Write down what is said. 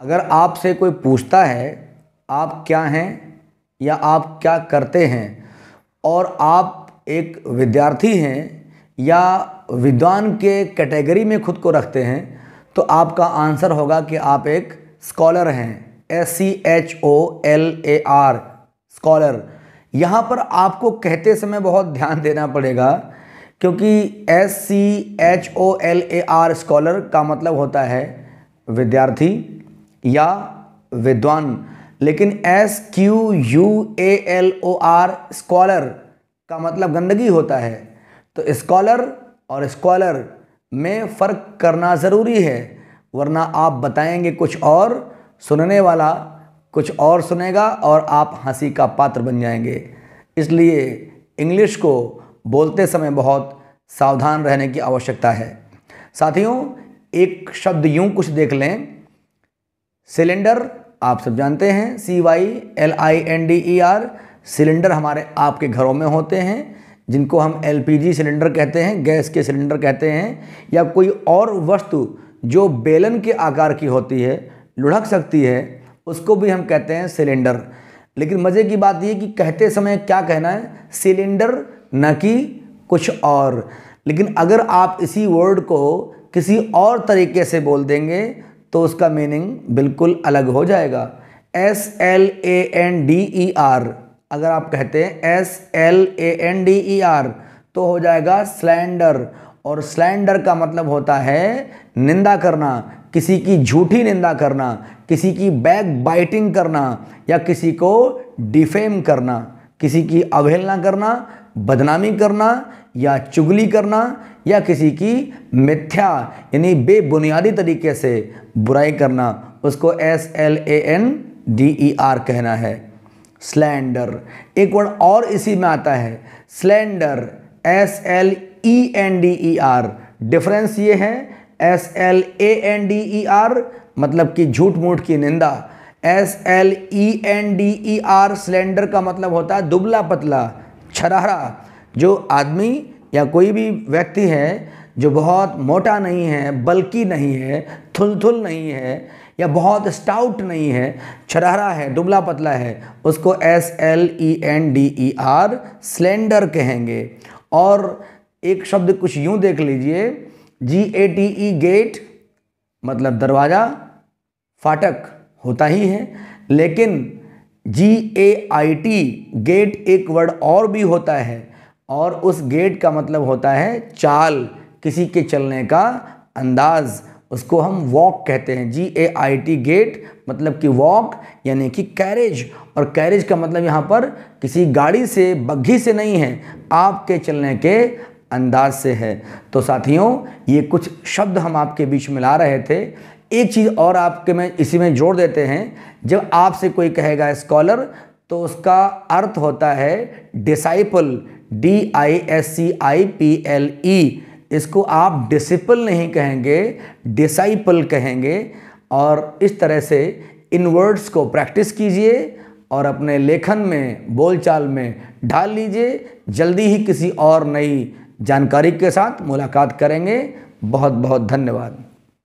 अगर आपसे कोई पूछता है आप क्या हैं या आप क्या करते हैं और आप एक विद्यार्थी हैं या विद्वान के कैटेगरी में खुद को रखते हैं तो आपका आंसर होगा कि आप एक स्कॉलर हैं। SCHOLAR scholar. यहाँ पर आपको कहते समय बहुत ध्यान देना पड़ेगा क्योंकि SCHOLAR स्कॉलर का मतलब होता है विद्यार्थी या विद्वान, लेकिन SQUALOR स्कॉलर का मतलब गंदगी होता है। तो स्कॉलर और स्कॉलर में फ़र्क करना ज़रूरी है, वरना आप बताएंगे कुछ और, सुनने वाला कुछ और सुनेगा और आप हंसी का पात्र बन जाएंगे। इसलिए इंग्लिश को बोलते समय बहुत सावधान रहने की आवश्यकता है। साथियों, एक शब्द यूं कुछ देख लें। सिलेंडर आप सब जानते हैं, CYLINDER। सिलेंडर हमारे आपके घरों में होते हैं जिनको हम LPG सिलेंडर कहते हैं, गैस के सिलेंडर कहते हैं, या कोई और वस्तु जो बेलन के आकार की होती है, लुढ़क सकती है, उसको भी हम कहते हैं सिलेंडर। लेकिन मज़े की बात यह कि कहते समय क्या कहना है, सिलेंडर, न कि कुछ और। लेकिन अगर आप इसी वर्ड को किसी और तरीके से बोल देंगे तो उसका मीनिंग बिल्कुल अलग हो जाएगा। SLANDER अगर आप कहते हैं SLANDER तो हो जाएगा स्लैंडर, और स्लैंडर का मतलब होता है निंदा करना, किसी की झूठी निंदा करना, किसी की बैक बाइटिंग करना, या किसी को डिफेम करना, किसी की अवहेलना करना, बदनामी करना या चुगली करना, या किसी की मिथ्या यानी बेबुनियादी तरीके से बुराई करना, उसको SLANDER कहना है, स्लैंडर। एक वर्ड और इसी में आता है, स्लैंडर, SLENDER। डिफरेंस ये है, SLANDER मतलब कि झूठ मूठ की निंदा, SLENDER स्लैंडर का मतलब होता है दुबला पतला, छरारा। जो आदमी या कोई भी व्यक्ति है जो बहुत मोटा नहीं है, बल्कि नहीं है, थुलथुल नहीं है, या बहुत स्टाउट नहीं है, छरारा है, दुबला पतला है, उसको SLENDER स्लेंडर कहेंगे। और एक शब्द कुछ यूं देख लीजिए, GATE गेट मतलब दरवाज़ा, फाटक होता ही है, लेकिन GAIT गेट एक वर्ड और भी होता है, और उस गेट का मतलब होता है चाल, किसी के चलने का अंदाज, उसको हम वॉक कहते हैं। GAIT गेट मतलब कि वॉक यानी कि कैरेज, और कैरेज का मतलब यहाँ पर किसी गाड़ी से, बग्घी से नहीं है, आपके चलने के अंदाज से है। तो साथियों, ये कुछ शब्द हम आपके बीच में ला रहे थे। एक चीज़ और आपके में इसी में जोड़ देते हैं, जब आपसे कोई कहेगा स्कॉलर तो उसका अर्थ होता है डिसाइपल, DISCIPLE। इसको आप डिसिपल नहीं कहेंगे, डिसाइपल कहेंगे। और इस तरह से इन वर्ड्स को प्रैक्टिस कीजिए और अपने लेखन में, बोलचाल में ढाल लीजिए। जल्दी ही किसी और नई जानकारी के साथ मुलाकात करेंगे। बहुत बहुत धन्यवाद।